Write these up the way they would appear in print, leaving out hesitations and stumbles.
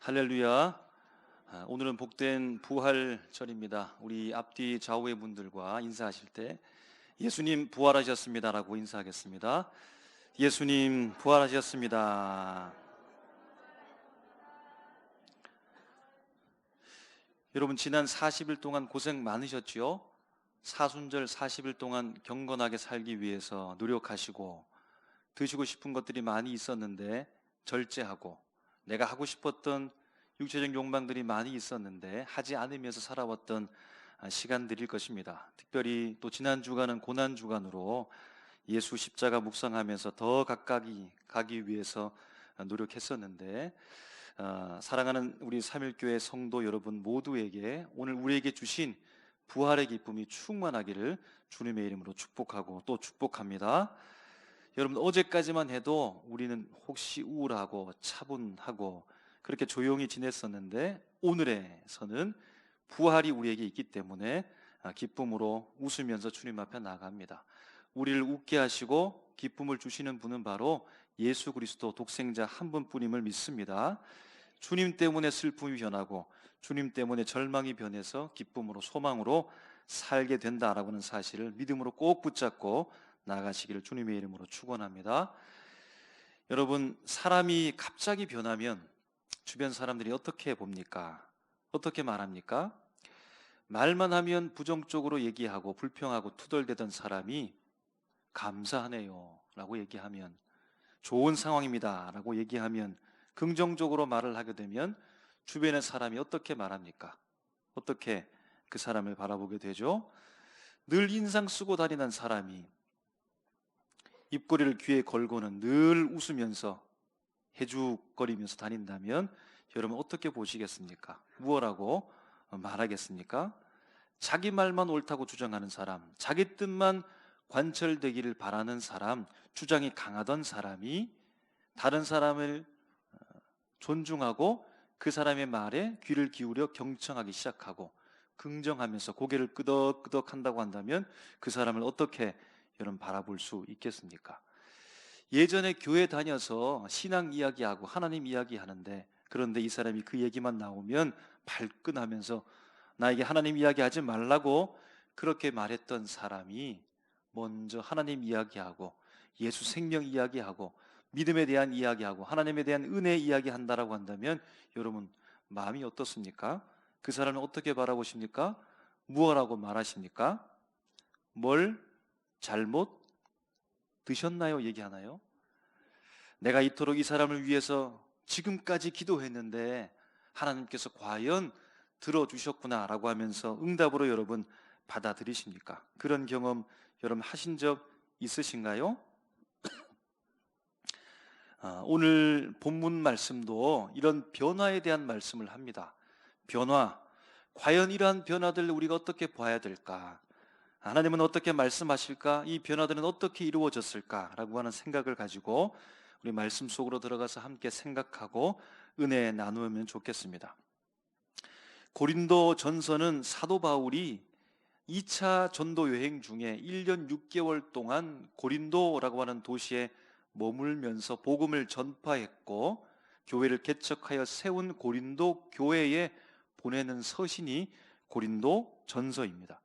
할렐루야. 오늘은 복된 부활절입니다. 우리 앞뒤 좌우의 분들과 인사하실 때 예수님 부활하셨습니다라고 인사하겠습니다. 예수님 부활하셨습니다. 여러분, 지난 40일 동안 고생 많으셨지요? 사순절 40일 동안 경건하게 살기 위해서 노력하시고 드시고 싶은 것들이 많이 있었는데 절제하고, 내가 하고 싶었던 육체적 욕망들이 많이 있었는데 하지 않으면서 살아왔던 시간들일 것입니다. 특별히 또 지난 주간은 고난 주간으로 예수 십자가 묵상하면서 더 가까이 가기 위해서 노력했었는데, 사랑하는 우리 삼일교회 성도 여러분 모두에게 오늘 우리에게 주신 부활의 기쁨이 충만하기를 주님의 이름으로 축복하고 또 축복합니다. 여러분, 어제까지만 해도 우리는 혹시 우울하고 차분하고 그렇게 조용히 지냈었는데, 오늘에서는 부활이 우리에게 있기 때문에 기쁨으로 웃으면서 주님 앞에 나갑니다. 우리를 웃게 하시고 기쁨을 주시는 분은 바로 예수 그리스도 독생자 한 분뿐임을 믿습니다. 주님 때문에 슬픔이 변하고 주님 때문에 절망이 변해서 기쁨으로 소망으로 살게 된다라고 하는 사실을 믿음으로 꼭 붙잡고 나가시기를 주님의 이름으로 축원합니다. 여러분, 사람이 갑자기 변하면 주변 사람들이 어떻게 봅니까? 어떻게 말합니까? 말만 하면 부정적으로 얘기하고 불평하고 투덜대던 사람이 감사하네요 라고 얘기하면, 좋은 상황입니다 라고 얘기하면, 긍정적으로 말을 하게 되면 주변의 사람이 어떻게 말합니까? 어떻게 그 사람을 바라보게 되죠? 늘 인상 쓰고 다니는 사람이 입꼬리를 귀에 걸고는 늘 웃으면서 해죽거리면서 다닌다면 여러분 어떻게 보시겠습니까? 무엇라고 말하겠습니까? 자기 말만 옳다고 주장하는 사람, 자기 뜻만 관철되기를 바라는 사람, 주장이 강하던 사람이 다른 사람을 존중하고 그 사람의 말에 귀를 기울여 경청하기 시작하고 긍정하면서 고개를 끄덕끄덕 한다고 한다면 그 사람을 어떻게 여러분 바라볼 수 있겠습니까? 예전에 교회 다녀서 신앙 이야기하고 하나님 이야기하는데, 그런데 이 사람이 그 얘기만 나오면 발끈하면서 나에게 하나님 이야기하지 말라고 그렇게 말했던 사람이 먼저 하나님 이야기하고 예수 생명 이야기하고 믿음에 대한 이야기하고 하나님에 대한 은혜 이야기한다라고 한다면 여러분 마음이 어떻습니까? 그 사람을 어떻게 바라보십니까? 무엇라고 말하십니까? 뭘 잘못 드셨나요? 얘기하나요? 내가 이토록 이 사람을 위해서 지금까지 기도했는데 하나님께서 과연 들어주셨구나라고 하면서 응답으로 여러분 받아들이십니까? 그런 경험 여러분 하신 적 있으신가요? 오늘 본문 말씀도 이런 변화에 대한 말씀을 합니다. 변화, 과연 이러한 변화들을 우리가 어떻게 봐야 될까? 하나님은 어떻게 말씀하실까? 이 변화들은 어떻게 이루어졌을까? 라고 하는 생각을 가지고 우리 말씀 속으로 들어가서 함께 생각하고 은혜 나누면 좋겠습니다. 고린도 전서는 사도 바울이 2차 전도 여행 중에 1년 6개월 동안 고린도라고 하는 도시에 머물면서 복음을 전파했고 교회를 개척하여 세운 고린도 교회에 보내는 서신이 고린도 전서입니다.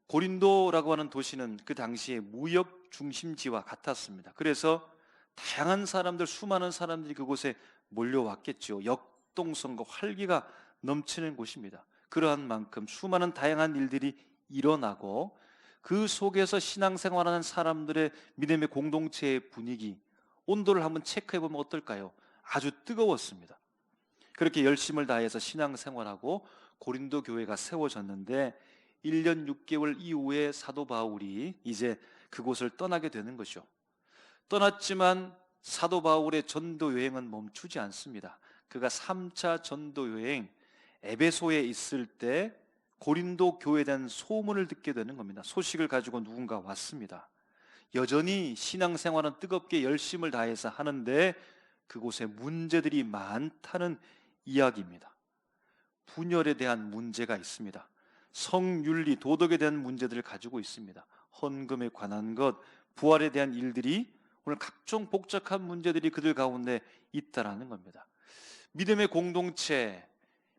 고린도라고 하는 도시는 그 당시에 무역 중심지와 같았습니다. 그래서 다양한 사람들, 수많은 사람들이 그곳에 몰려왔겠죠. 역동성과 활기가 넘치는 곳입니다. 그러한 만큼 수많은 다양한 일들이 일어나고 그 속에서 신앙생활하는 사람들의 믿음의 공동체의 분위기, 온도를 한번 체크해보면 어떨까요? 아주 뜨거웠습니다. 그렇게 열심을 다해서 신앙생활하고 고린도 교회가 세워졌는데 1년 6개월 이후에 사도 바울이 이제 그곳을 떠나게 되는 것이죠. 떠났지만 사도 바울의 전도 여행은 멈추지 않습니다. 그가 3차 전도 여행 에베소에 있을 때 고린도 교회에 대한 소문을 듣게 되는 겁니다. 소식을 가지고 누군가 왔습니다. 여전히 신앙생활은 뜨겁게 열심을 다해서 하는데 그곳에 문제들이 많다는 이야기입니다. 분열에 대한 문제가 있습니다. 성윤리, 도덕에 대한 문제들을 가지고 있습니다. 헌금에 관한 것, 부활에 대한 일들이 오늘 각종 복잡한 문제들이 그들 가운데 있다라는 겁니다. 믿음의 공동체,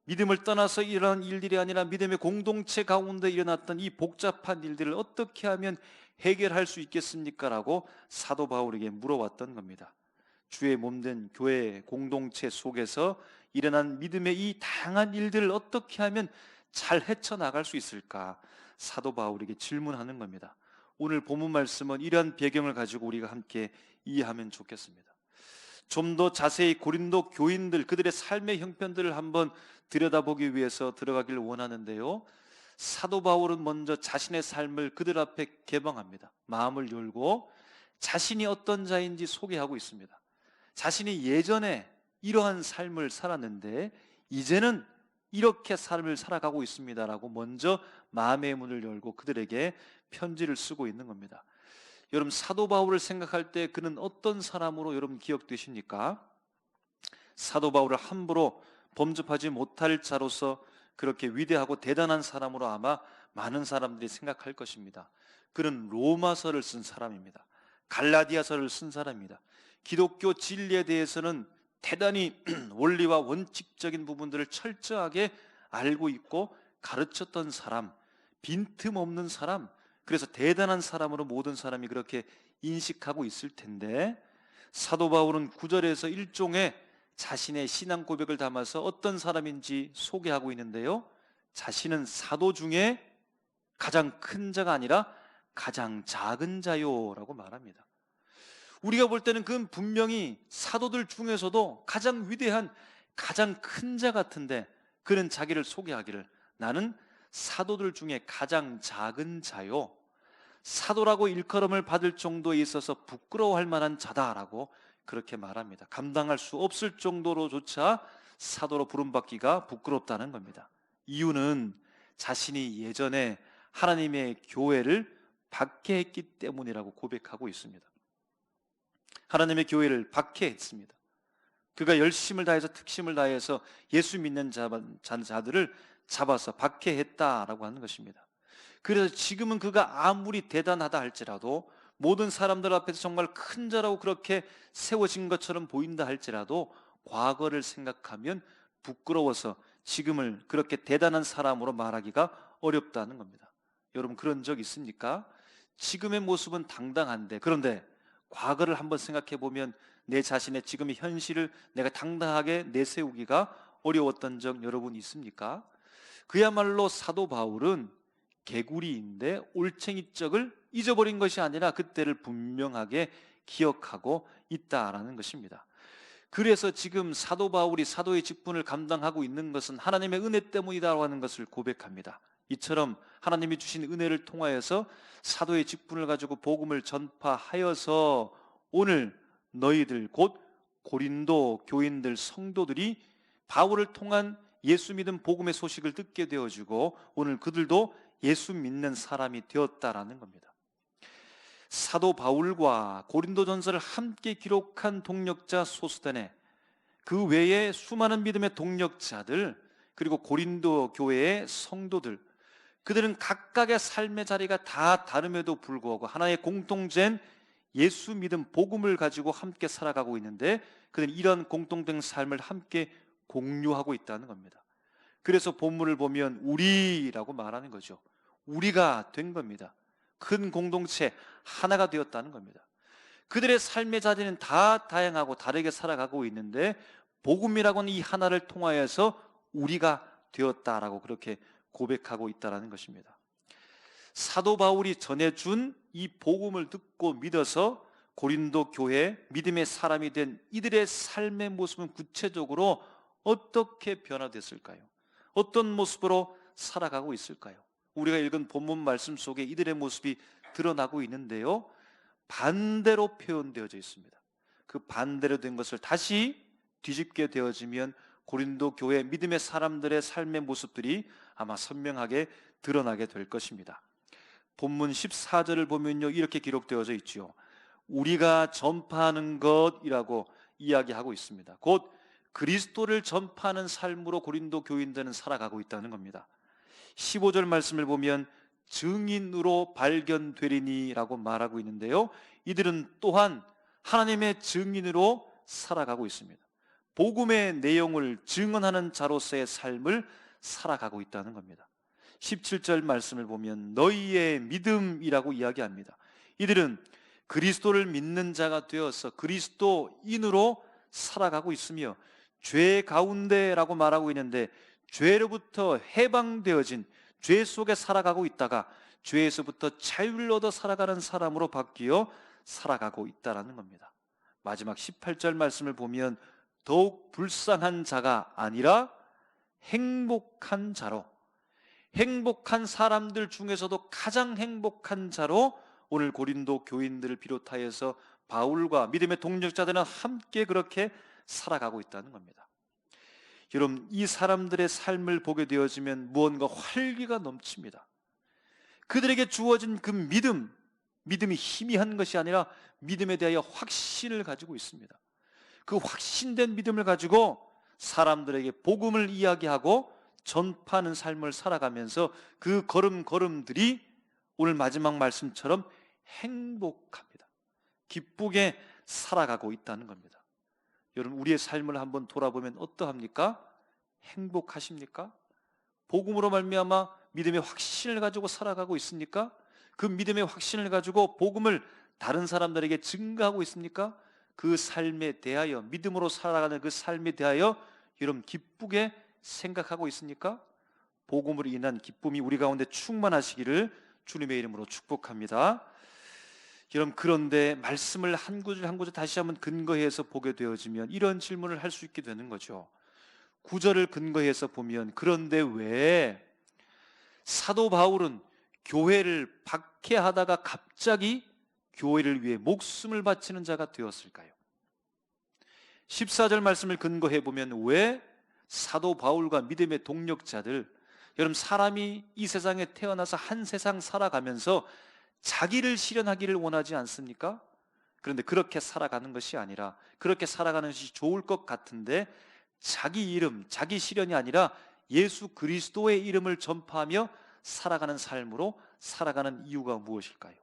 믿음을 떠나서 일어난 일들이 아니라 믿음의 공동체 가운데 일어났던 이 복잡한 일들을 어떻게 하면 해결할 수 있겠습니까? 라고 사도 바울에게 물어왔던 겁니다. 주의 몸된 교회 공동체 속에서 일어난 믿음의 이 다양한 일들을 어떻게 하면 잘 헤쳐나갈 수 있을까? 사도 바울에게 질문하는 겁니다. 오늘 본문 말씀은 이러한 배경을 가지고 우리가 함께 이해하면 좋겠습니다. 좀 더 자세히 고린도 교인들, 그들의 삶의 형편들을 한번 들여다보기 위해서 들어가길 원하는데요, 사도 바울은 먼저 자신의 삶을 그들 앞에 개방합니다. 마음을 열고 자신이 어떤 자인지 소개하고 있습니다. 자신이 예전에 이러한 삶을 살았는데 이제는 이렇게 삶을 살아가고 있습니다라고 먼저 마음의 문을 열고 그들에게 편지를 쓰고 있는 겁니다. 여러분, 사도 바울을 생각할 때 그는 어떤 사람으로 여러분 기억되십니까? 사도 바울을 함부로 범접하지 못할 자로서 그렇게 위대하고 대단한 사람으로 아마 많은 사람들이 생각할 것입니다. 그는 로마서를 쓴 사람입니다. 갈라디아서를 쓴 사람입니다. 기독교 진리에 대해서는 대단히 원리와 원칙적인 부분들을 철저하게 알고 있고 가르쳤던 사람, 빈틈없는 사람, 그래서 대단한 사람으로 모든 사람이 그렇게 인식하고 있을 텐데, 사도 바울은 9절에서 일종의 자신의 신앙 고백을 담아서 어떤 사람인지 소개하고 있는데요, 자신은 사도 중에 가장 큰 자가 아니라 가장 작은 자요라고 말합니다. 우리가 볼 때는 그는 분명히 사도들 중에서도 가장 위대한 가장 큰 자 같은데, 그는 자기를 소개하기를 나는 사도들 중에 가장 작은 자요, 사도라고 일컬음을 받을 정도에 있어서 부끄러워할 만한 자다라고 그렇게 말합니다. 감당할 수 없을 정도로조차 사도로 부름받기가 부끄럽다는 겁니다. 이유는 자신이 예전에 하나님의 교회를 박해했기 때문이라고 고백하고 있습니다. 하나님의 교회를 박해했습니다. 그가 열심을 다해서 특심을 다해서 예수 믿는 자들을 잡아서 박해했다라고 하는 것입니다. 그래서 지금은 그가 아무리 대단하다 할지라도, 모든 사람들 앞에서 정말 큰 자라고 그렇게 세워진 것처럼 보인다 할지라도 과거를 생각하면 부끄러워서 지금을 그렇게 대단한 사람으로 말하기가 어렵다는 겁니다. 여러분, 그런 적 있습니까? 지금의 모습은 당당한데, 그런데 과거를 한번 생각해 보면 내 자신의 지금의 현실을 내가 당당하게 내세우기가 어려웠던 적 여러분 있습니까? 그야말로 사도 바울은 개구리인데 올챙이적을 잊어버린 것이 아니라 그때를 분명하게 기억하고 있다라는 것입니다. 그래서 지금 사도 바울이 사도의 직분을 감당하고 있는 것은 하나님의 은혜 때문이다라고 하는 것을 고백합니다. 이처럼 하나님이 주신 은혜를 통하여서 사도의 직분을 가지고 복음을 전파하여서 오늘 너희들 곧 고린도 교인들 성도들이 바울을 통한 예수 믿은 복음의 소식을 듣게 되어지고 오늘 그들도 예수 믿는 사람이 되었다라는 겁니다. 사도 바울과 고린도전서를 함께 기록한 동력자 소스데네, 그 외에 수많은 믿음의 동력자들, 그리고 고린도 교회의 성도들, 그들은 각각의 삶의 자리가 다 다름에도 불구하고 하나의 공통된 예수 믿음 복음을 가지고 함께 살아가고 있는데, 그들은 이런 공통된 삶을 함께 공유하고 있다는 겁니다. 그래서 본문을 보면 우리라고 말하는 거죠. 우리가 된 겁니다. 큰 공동체 하나가 되었다는 겁니다. 그들의 삶의 자리는 다 다양하고 다르게 살아가고 있는데 복음이라고는 이 하나를 통하여서 우리가 되었다라고 그렇게 고백하고 있다는 것입니다. 사도 바울이 전해준 이 복음을 듣고 믿어서 고린도 교회 믿음의 사람이 된 이들의 삶의 모습은 구체적으로 어떻게 변화됐을까요? 어떤 모습으로 살아가고 있을까요? 우리가 읽은 본문 말씀 속에 이들의 모습이 드러나고 있는데요, 반대로 표현되어져 있습니다. 그 반대로 된 것을 다시 뒤집게 되어지면 고린도 교회 믿음의 사람들의 삶의 모습들이 아마 선명하게 드러나게 될 것입니다. 본문 14절을 보면요, 이렇게 기록되어져 있죠. 우리가 전파하는 것이라고 이야기하고 있습니다. 곧 그리스도를 전파하는 삶으로 고린도 교인들은 살아가고 있다는 겁니다. 15절 말씀을 보면 증인으로 발견되리니라고 말하고 있는데요, 이들은 또한 하나님의 증인으로 살아가고 있습니다. 복음의 내용을 증언하는 자로서의 삶을 살아가고 있다는 겁니다. 17절 말씀을 보면 너희의 믿음이라고 이야기합니다. 이들은 그리스도를 믿는 자가 되어서 그리스도인으로 살아가고 있으며 죄 가운데라고 말하고 있는데 죄로부터 해방되어진 죄 속에 살아가고 있다가 죄에서부터 자유를 얻어 살아가는 사람으로 바뀌어 살아가고 있다는 겁니다. 마지막 18절 말씀을 보면 더욱 불쌍한 자가 아니라 행복한 자로, 행복한 사람들 중에서도 가장 행복한 자로 오늘 고린도 교인들을 비롯하여서 바울과 믿음의 동력자들은 함께 그렇게 살아가고 있다는 겁니다. 여러분, 이 사람들의 삶을 보게 되어지면 무언가 활기가 넘칩니다. 그들에게 주어진 그 믿음이 희미한 것이 아니라 믿음에 대하여 확신을 가지고 있습니다. 그 확신된 믿음을 가지고 사람들에게 복음을 이야기하고 전파하는 삶을 살아가면서 그 걸음걸음들이 오늘 마지막 말씀처럼 행복합니다. 기쁘게 살아가고 있다는 겁니다. 여러분, 우리의 삶을 한번 돌아보면 어떠합니까? 행복하십니까? 복음으로 말미암아 믿음의 확신을 가지고 살아가고 있습니까? 그 믿음의 확신을 가지고 복음을 다른 사람들에게 증거하고 있습니까? 그 삶에 대하여, 믿음으로 살아가는 그 삶에 대하여 여러분 기쁘게 생각하고 있습니까? 복음으로 인한 기쁨이 우리 가운데 충만하시기를 주님의 이름으로 축복합니다. 여러분, 그런데 말씀을 한 구절 한 구절 다시 한번 근거해서 보게 되어지면 이런 질문을 할 수 있게 되는 거죠. 구절을 근거해서 보면 그런데 왜 사도 바울은 교회를 박해하다가 갑자기 교회를 위해 목숨을 바치는 자가 되었을까요? 14절 말씀을 근거해 보면 왜 사도 바울과 믿음의 동력자들, 여러분, 사람이 이 세상에 태어나서 한 세상 살아가면서 자기를 실현하기를 원하지 않습니까? 그런데 그렇게 살아가는 것이 아니라, 그렇게 살아가는 것이 좋을 것 같은데 자기 이름, 자기 실현이 아니라 예수 그리스도의 이름을 전파하며 살아가는 삶으로 살아가는 이유가 무엇일까요?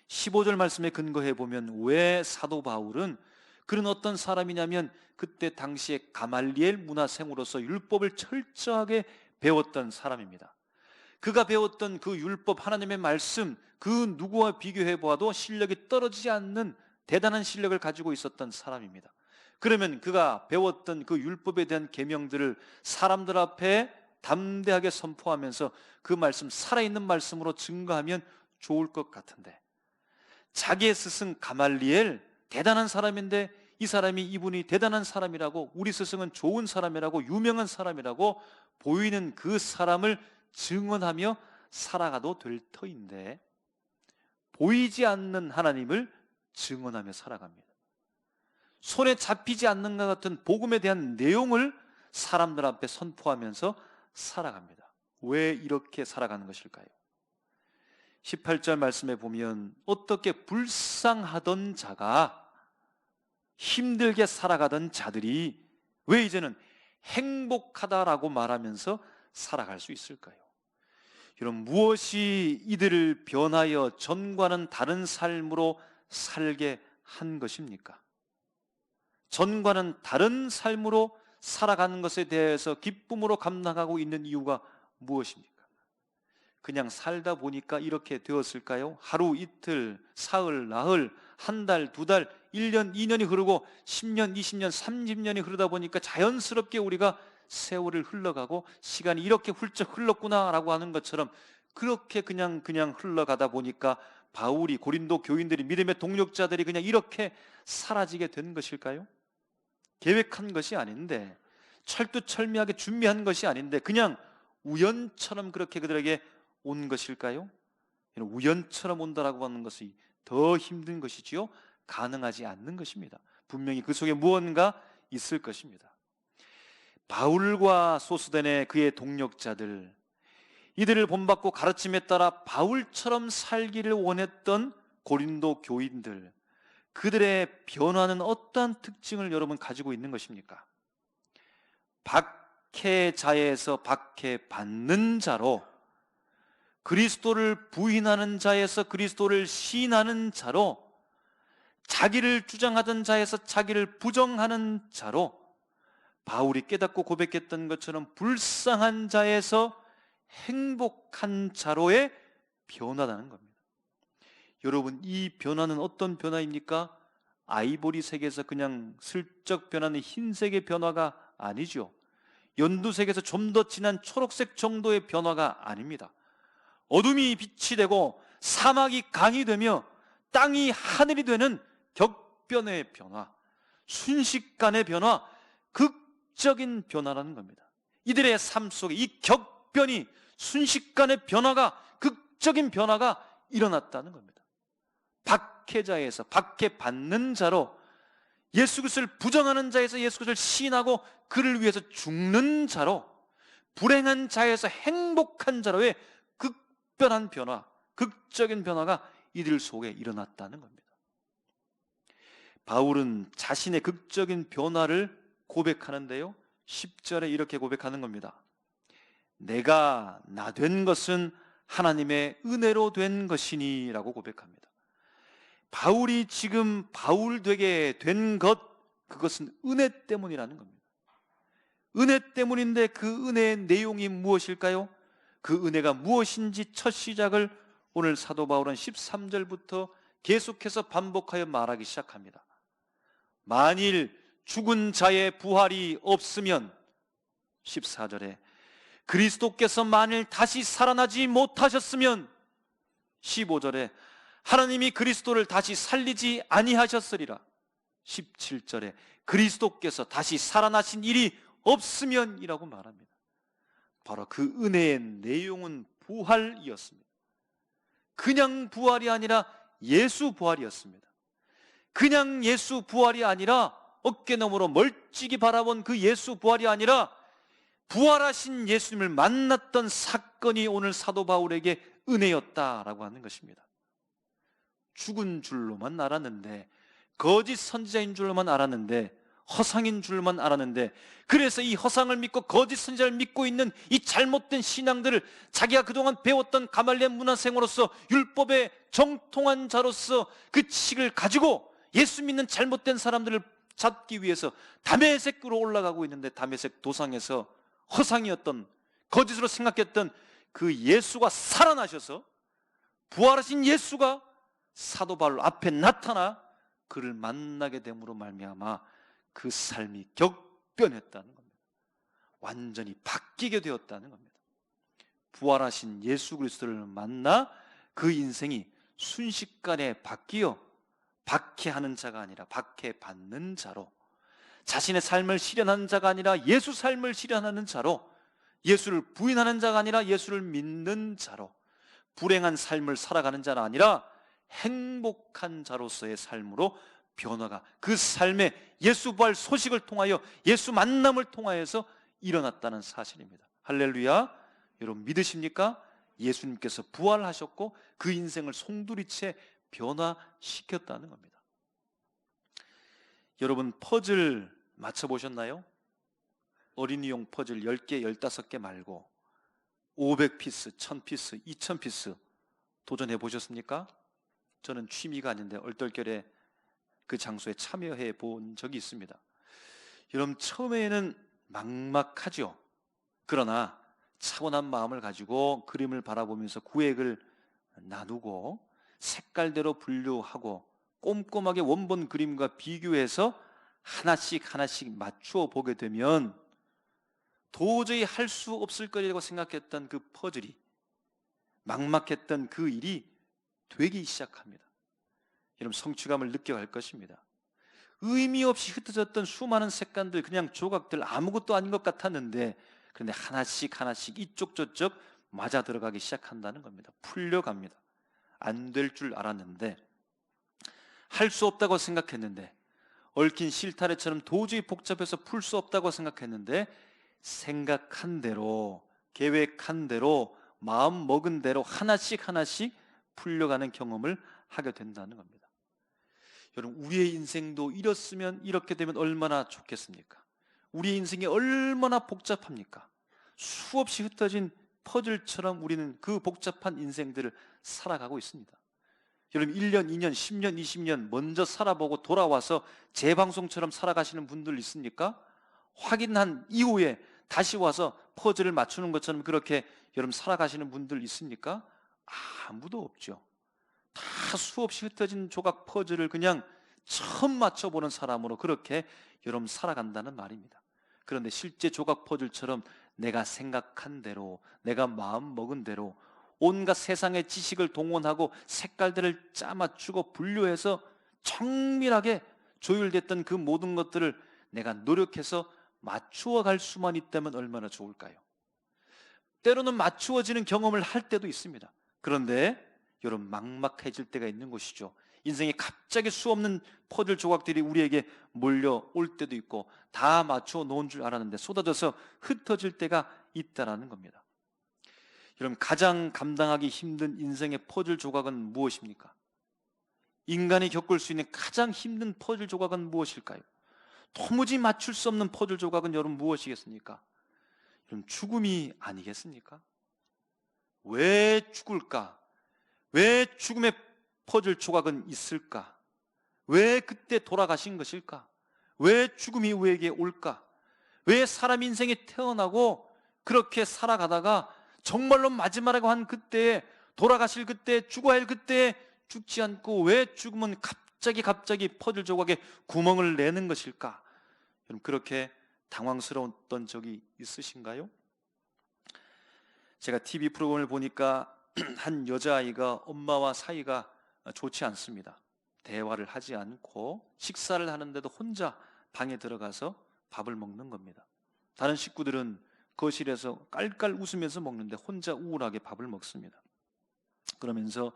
15절 말씀에 근거해 보면 왜 사도 바울은 그런 어떤 사람이냐면 그때 당시에 가말리엘 문화생으로서 율법을 철저하게 배웠던 사람입니다. 그가 배웠던 그 율법, 하나님의 말씀, 그 누구와 비교해 보아도 실력이 떨어지지 않는 대단한 실력을 가지고 있었던 사람입니다. 그러면 그가 배웠던 그 율법에 대한 계명들을 사람들 앞에 담대하게 선포하면서 그 말씀, 살아있는 말씀으로 증거하면 좋을 것 같은데, 자기의 스승 가말리엘, 대단한 사람인데 이 사람이 이분이 대단한 사람이라고, 우리 스승은 좋은 사람이라고, 유명한 사람이라고 보이는 그 사람을 증언하며 살아가도 될 터인데 보이지 않는 하나님을 증언하며 살아갑니다. 손에 잡히지 않는 것 같은 복음에 대한 내용을 사람들 앞에 선포하면서 살아갑니다. 왜 이렇게 살아가는 것일까요? 18절 말씀에 보면 어떻게 불쌍하던 자가, 힘들게 살아가던 자들이 왜 이제는 행복하다라고 말하면서 살아갈 수 있을까요? 여러분, 무엇이 이들을 변하여 전과는 다른 삶으로 살게 한 것입니까? 전과는 다른 삶으로 살아가는 것에 대해서 기쁨으로 감당하고 있는 이유가 무엇입니까? 그냥 살다 보니까 이렇게 되었을까요? 하루 이틀, 사흘, 나흘, 한 달, 두 달, 1년, 2년이 흐르고 10년, 20년, 30년이 흐르다 보니까 자연스럽게 우리가 세월을 흘러가고 시간이 이렇게 훌쩍 흘렀구나라고 하는 것처럼 그렇게 그냥 흘러가다 보니까 바울이, 고린도 교인들이, 믿음의 동력자들이 그냥 이렇게 사라지게 된 것일까요? 계획한 것이 아닌데, 철두철미하게 준비한 것이 아닌데 그냥 우연처럼 그렇게 그들에게 온 것일까요? 우연처럼 온다라고 하는 것이 더 힘든 것이지요, 가능하지 않는 것입니다. 분명히 그 속에 무언가 있을 것입니다. 바울과 소스데네 그의 동력자들, 이들을 본받고 가르침에 따라 바울처럼 살기를 원했던 고린도 교인들, 그들의 변화는 어떠한 특징을 여러분 가지고 있는 것입니까? 박해자에서 박해받는 자로, 그리스도를 부인하는 자에서 그리스도를 시인하는 자로 자기를 주장하던 자에서 자기를 부정하는 자로, 바울이 깨닫고 고백했던 것처럼 불쌍한 자에서 행복한 자로의 변화라는 겁니다. 여러분, 이 변화는 어떤 변화입니까? 아이보리색에서 그냥 슬쩍 변하는 흰색의 변화가 아니죠. 연두색에서 좀 더 진한 초록색 정도의 변화가 아닙니다. 어둠이 빛이 되고 사막이 강이 되며 땅이 하늘이 되는 격변의 변화, 순식간의 변화, 극적인 변화라는 겁니다. 이들의 삶 속에 이 격변이, 순식간의 변화가, 극적인 변화가 일어났다는 겁니다. 박해자에서 박해받는 자로, 예수 그리스도를 부정하는 자에서 예수 그리스도를 시인하고 그를 위해서 죽는 자로, 불행한 자에서 행복한 자로의 극변한 변화, 극적인 변화가 이들 속에 일어났다는 겁니다. 바울은 자신의 극적인 변화를 고백하는데요, 10절에 이렇게 고백하는 겁니다. 내가 나 된 것은 하나님의 은혜로 된 것이니 라고 고백합니다. 바울이 지금 바울 되게 된 것, 그것은 은혜 때문이라는 겁니다. 은혜 때문인데 그 은혜의 내용이 무엇일까요? 그 은혜가 무엇인지 첫 시작을 오늘 사도 바울은 13절부터 계속해서 반복하여 말하기 시작합니다. 만일 죽은 자의 부활이 없으면, 14절에 그리스도께서 만일 다시 살아나지 못하셨으면, 15절에 하나님이 그리스도를 다시 살리지 아니하셨으리라, 17절에 그리스도께서 다시 살아나신 일이 없으면 이라고 말합니다. 바로 그 은혜의 내용은 부활이었습니다. 그냥 부활이 아니라 예수 부활이었습니다. 그냥 예수 부활이 아니라 어깨너머로 멀찍이 바라본 그 예수 부활이 아니라 부활하신 예수님을 만났던 사건이 오늘 사도 바울에게 은혜였다라고 하는 것입니다. 죽은 줄로만 알았는데, 거짓 선지자인 줄로만 알았는데, 허상인 줄만 알았는데, 그래서 이 허상을 믿고 거짓 선지자를 믿고 있는 이 잘못된 신앙들을 자기가 그동안 배웠던 가말리엘 문화생으로서, 율법에 정통한 자로서 그 칙을 가지고 예수 믿는 잘못된 사람들을 잡기 위해서 다메섹으로 올라가고 있는데, 다메섹 도상에서 허상이었던, 거짓으로 생각했던 그 예수가 살아나셔서, 부활하신 예수가 사도 바울 앞에 나타나 그를 만나게 됨으로 말미암아 그 삶이 격변했다는 겁니다. 완전히 바뀌게 되었다는 겁니다. 부활하신 예수 그리스도를 만나 그 인생이 순식간에 바뀌어 박해하는 자가 아니라 박해받는 자로, 자신의 삶을 실현하는 자가 아니라 예수 삶을 실현하는 자로, 예수를 부인하는 자가 아니라 예수를 믿는 자로, 불행한 삶을 살아가는 자가 아니라 행복한 자로서의 삶으로 변화가, 그 삶에 예수 부활 소식을 통하여, 예수 만남을 통하여서 일어났다는 사실입니다. 할렐루야. 여러분 믿으십니까? 예수님께서 부활하셨고 그 인생을 송두리째 변화시켰다는 겁니다. 여러분 퍼즐 맞춰보셨나요? 어린이용 퍼즐 10개, 15개 말고 500피스, 1000피스, 2000피스 도전해 보셨습니까? 저는 취미가 아닌데 얼떨결에 그 장소에 참여해 본 적이 있습니다. 여러분 처음에는 막막하죠. 그러나 차분한 마음을 가지고 그림을 바라보면서 구획을 나누고 색깔대로 분류하고 꼼꼼하게 원본 그림과 비교해서 하나씩 하나씩 맞추어 보게 되면 도저히 할 수 없을 거라고 생각했던 그 퍼즐이, 막막했던 그 일이 되기 시작합니다. 여러분 성취감을 느껴갈 것입니다. 의미 없이 흩어졌던 수많은 색깔들, 그냥 조각들, 아무것도 아닌 것 같았는데, 그런데 하나씩 하나씩 이쪽 저쪽 맞아 들어가기 시작한다는 겁니다. 풀려갑니다. 안 될 줄 알았는데, 할 수 없다고 생각했는데, 얽힌 실타래처럼 도저히 복잡해서 풀 수 없다고 생각했는데, 생각한 대로, 계획한 대로, 마음 먹은 대로 하나씩 하나씩 풀려가는 경험을 하게 된다는 겁니다. 여러분 우리의 인생도 이렇으면, 이렇게 되면 얼마나 좋겠습니까? 우리의 인생이 얼마나 복잡합니까? 수없이 흩어진 퍼즐처럼 우리는 그 복잡한 인생들을 살아가고 있습니다. 여러분 1년, 2년, 10년, 20년 먼저 살아보고 돌아와서 재방송처럼 살아가시는 분들 있습니까? 확인한 이후에 다시 와서 퍼즐을 맞추는 것처럼 그렇게 여러분 살아가시는 분들 있습니까? 아무도 없죠. 다 수없이 흩어진 조각 퍼즐을 그냥 처음 맞춰보는 사람으로 그렇게 여러분 살아간다는 말입니다. 그런데 실제 조각 퍼즐처럼 내가 생각한 대로, 내가 마음 먹은 대로 온갖 세상의 지식을 동원하고 색깔들을 짜맞추고 분류해서 정밀하게 조율됐던 그 모든 것들을 내가 노력해서 맞추어 갈 수만 있다면 얼마나 좋을까요? 때로는 맞추어지는 경험을 할 때도 있습니다. 그런데 여러분 막막해질 때가 있는 것이죠. 인생에 갑자기 수없는 퍼즐 조각들이 우리에게 몰려올 때도 있고 다 맞추어 놓은 줄 알았는데 쏟아져서 흩어질 때가 있다라는 겁니다. 여러분 가장 감당하기 힘든 인생의 퍼즐 조각은 무엇입니까? 인간이 겪을 수 있는 가장 힘든 퍼즐 조각은 무엇일까요? 도무지 맞출 수 없는 퍼즐 조각은 여러분 무엇이겠습니까? 여러분 죽음이 아니겠습니까? 왜 죽을까? 왜 죽음의 퍼즐 조각은 있을까? 왜 그때 돌아가신 것일까? 왜 죽음이 우리에게 올까? 왜 사람 인생에 태어나고 그렇게 살아가다가 정말로 마지막이라고 한 그때에 돌아가실 그때, 죽어야 할 그때에 죽지 않고 왜 죽음은 갑자기 퍼즐 조각에 구멍을 내는 것일까? 여러분 그렇게 당황스러웠던 적이 있으신가요? 제가 TV 프로그램을 보니까 한 여자아이가 엄마와 사이가 좋지 않습니다. 대화를 하지 않고 식사를 하는데도 혼자 방에 들어가서 밥을 먹는 겁니다. 다른 식구들은 거실에서 깔깔 웃으면서 먹는데 혼자 우울하게 밥을 먹습니다. 그러면서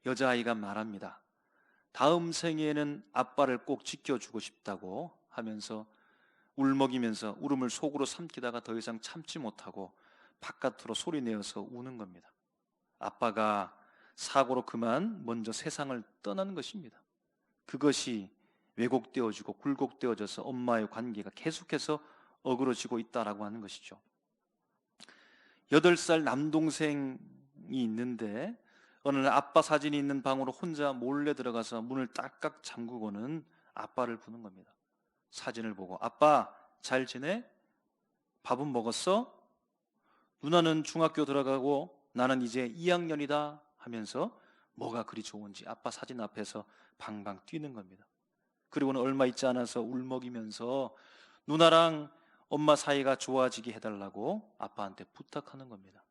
여자아이가 말합니다. 다음 생에는 아빠를 꼭 지켜주고 싶다고 하면서 울먹이면서 울음을 속으로 삼키다가 더 이상 참지 못하고 바깥으로 소리내어서 우는 겁니다. 아빠가 사고로 그만 먼저 세상을 떠나는 것입니다. 그것이 왜곡되어지고 굴곡되어져서 엄마의 관계가 계속해서 어그러지고 있다라고 하는 것이죠. 8살 남동생이 있는데 어느 날 아빠 사진이 있는 방으로 혼자 몰래 들어가서 문을 딱딱 잠그고는 아빠를 부는 겁니다. 사진을 보고 아빠 잘 지내? 밥은 먹었어? 누나는 중학교 들어가고 나는 이제 2학년이다 하면서 뭐가 그리 좋은지 아빠 사진 앞에서 방방 뛰는 겁니다. 그리고는 얼마 있지 않아서 울먹이면서 누나랑 엄마 사이가 좋아지게 해달라고 아빠한테 부탁하는 겁니다.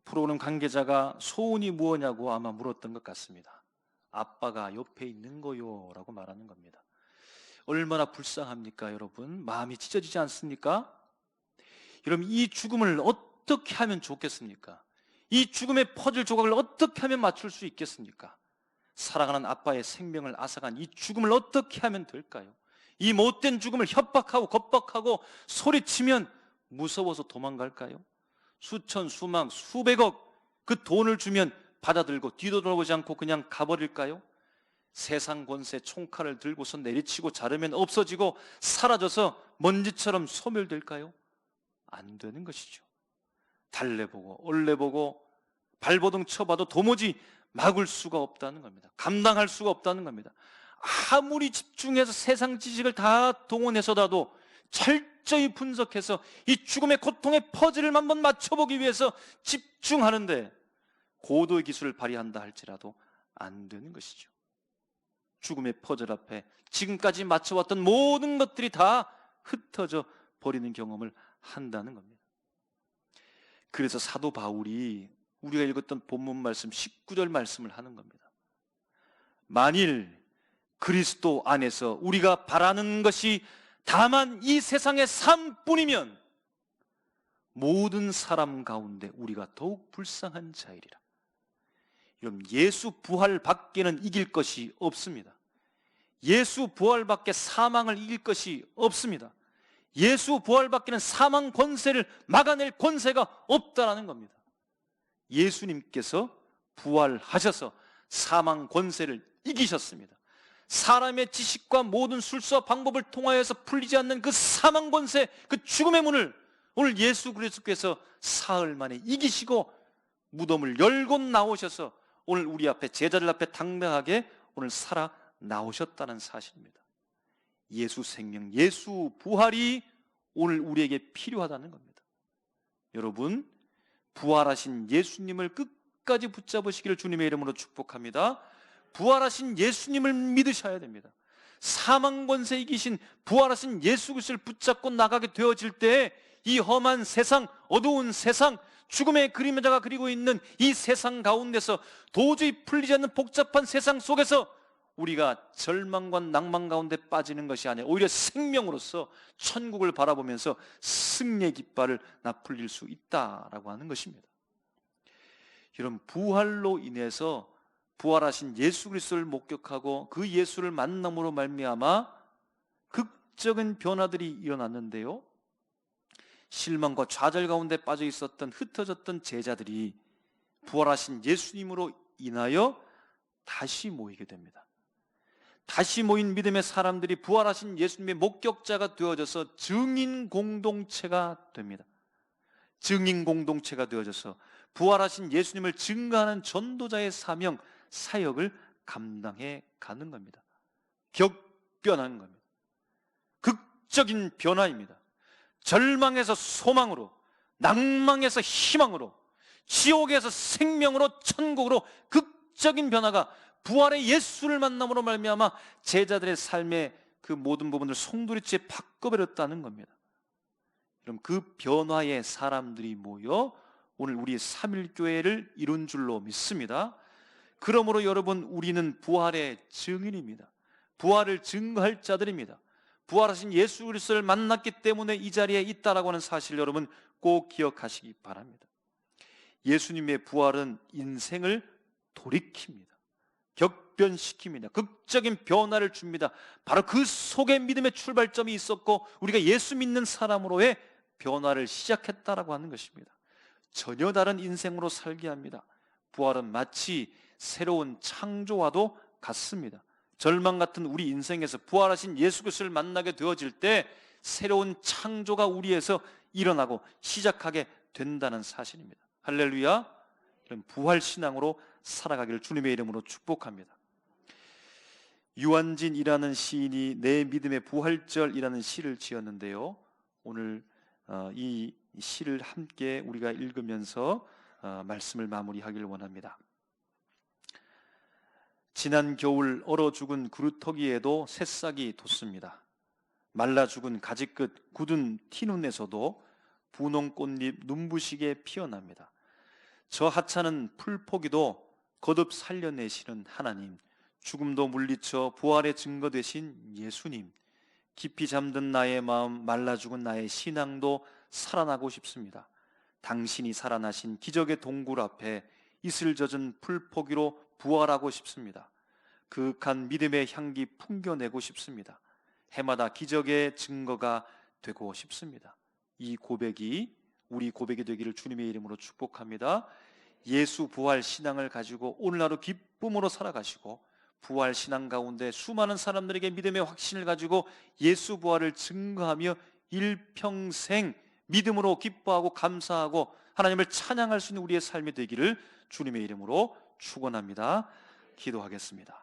프로그램 관계자가 소원이 무엇냐고 아마 물었던 것 같습니다. 아빠가 옆에 있는 거요 라고 말하는 겁니다. 얼마나 불쌍합니까 여러분? 마음이 찢어지지 않습니까? 여러분 이 죽음을 어떻게 하면 좋겠습니까? 이 죽음의 퍼즐 조각을 어떻게 하면 맞출 수 있겠습니까? 사랑하는 아빠의 생명을 앗아간 이 죽음을 어떻게 하면 될까요? 이 못된 죽음을 협박하고 겁박하고 소리치면 무서워서 도망갈까요? 수천, 수만, 수백억 그 돈을 주면 받아들고 뒤도 돌아보지 않고 그냥 가버릴까요? 세상 권세 총칼을 들고서 내리치고 자르면 없어지고 사라져서 먼지처럼 소멸될까요? 안 되는 것이죠. 달래보고 얼레보고 발버둥 쳐봐도 도무지 막을 수가 없다는 겁니다. 감당할 수가 없다는 겁니다. 아무리 집중해서 세상 지식을 다 동원해서라도 철저히 분석해서 이 죽음의 고통의 퍼즐을 한번 맞춰보기 위해서 집중하는데 고도의 기술을 발휘한다 할지라도 안 되는 것이죠. 죽음의 퍼즐 앞에 지금까지 맞춰왔던 모든 것들이 다 흩어져 버리는 경험을 한다는 겁니다. 그래서 사도 바울이 우리가 읽었던 본문 말씀 19절 말씀을 하는 겁니다. 만일 그리스도 안에서 우리가 바라는 것이 다만 이 세상의 삶뿐이면 모든 사람 가운데 우리가 더욱 불쌍한 자이리라. 여러분 예수 부활 밖에는 이길 것이 없습니다. 예수 부활 밖에 사망을 이길 것이 없습니다. 예수 부활 밖에는 사망 권세를 막아낼 권세가 없다라는 겁니다. 예수님께서 부활하셔서 사망 권세를 이기셨습니다. 사람의 지식과 모든 술수와 방법을 통하여서 풀리지 않는 그 사망 권세, 그 죽음의 문을 오늘 예수 그리스도께서 사흘 만에 이기시고 무덤을 열고 나오셔서 오늘 우리 앞에, 제자들 앞에 당당하게 오늘 살아 나오셨다는 사실입니다. 예수 생명, 예수 부활이 오늘 우리에게 필요하다는 겁니다. 여러분, 부활하신 예수님을 끝까지 붙잡으시기를 주님의 이름으로 축복합니다. 부활하신 예수님을 믿으셔야 됩니다. 사망 권세 이기신 부활하신 예수 그리스도를 붙잡고 나가게 되어질 때 이 험한 세상, 어두운 세상, 죽음의 그림자가 그리고 있는 이 세상 가운데서 도저히 풀리지 않는 복잡한 세상 속에서 우리가 절망과 낭만 가운데 빠지는 것이 아니라 오히려 생명으로서 천국을 바라보면서 승리의 깃발을 나풀릴 수 있다라고 하는 것입니다. 여러분, 부활로 인해서 부활하신 예수 그리스도를 목격하고 그 예수를 만남으로 말미암아 극적인 변화들이 일어났는데요, 실망과 좌절 가운데 빠져 있었던 흩어졌던 제자들이 부활하신 예수님으로 인하여 다시 모이게 됩니다. 다시 모인 믿음의 사람들이 부활하신 예수님의 목격자가 되어져서 증인 공동체가 됩니다. 증인 공동체가 되어져서 부활하신 예수님을 증거하는 전도자의 사명, 사역을 감당해 가는 겁니다. 격변하는 겁니다. 극적인 변화입니다. 절망에서 소망으로, 낭망에서 희망으로, 지옥에서 생명으로, 천국으로 극적인 변화가 부활의 예수를 만남으로 말미암아 제자들의 삶의 그 모든 부분을 송두리째 바꿔버렸다는 겁니다. 그럼 그 변화의 사람들이 모여 오늘 우리 삼일교회를 이룬 줄로 믿습니다. 그러므로 여러분, 우리는 부활의 증인입니다. 부활을 증거할 자들입니다. 부활하신 예수 그리스도를 만났기 때문에 이 자리에 있다라고 하는 사실 여러분 꼭 기억하시기 바랍니다. 예수님의 부활은 인생을 돌이킵니다. 격변시킵니다. 극적인 변화를 줍니다. 바로 그 속에 믿음의 출발점이 있었고 우리가 예수 믿는 사람으로의 변화를 시작했다라고 하는 것입니다. 전혀 다른 인생으로 살게 합니다. 부활은 마치 새로운 창조와도 같습니다. 절망 같은 우리 인생에서 부활하신 예수 그리스도를 만나게 되어질 때 새로운 창조가 우리에서 일어나고 시작하게 된다는 사실입니다. 할렐루야. 그럼 부활신앙으로 살아가기를 주님의 이름으로 축복합니다. 유한진이라는 시인이 내 믿음의 부활절이라는 시를 지었는데요, 오늘 이 시를 함께 우리가 읽으면서 말씀을 마무리하기를 원합니다. 지난 겨울 얼어 죽은 그루터기에도 새싹이 돋습니다. 말라 죽은 가지끝 굳은 티눈에서도 분홍 꽃잎 눈부시게 피어납니다. 저 하찮은 풀포기도 거듭 살려내시는 하나님, 죽음도 물리쳐 부활의 증거 되신 예수님, 깊이 잠든 나의 마음, 말라 죽은 나의 신앙도 살아나고 싶습니다. 당신이 살아나신 기적의 동굴 앞에 이슬 젖은 풀포기로 부활하고 싶습니다. 그윽한 믿음의 향기 풍겨내고 싶습니다. 해마다 기적의 증거가 되고 싶습니다. 이 고백이 우리 고백이 되기를 주님의 이름으로 축복합니다. 예수 부활 신앙을 가지고 오늘 하루 기쁨으로 살아가시고 부활 신앙 가운데 수많은 사람들에게 믿음의 확신을 가지고 예수 부활을 증거하며 일평생 믿음으로 기뻐하고 감사하고 하나님을 찬양할 수 있는 우리의 삶이 되기를 주님의 이름으로 축원합니다. 기도하겠습니다.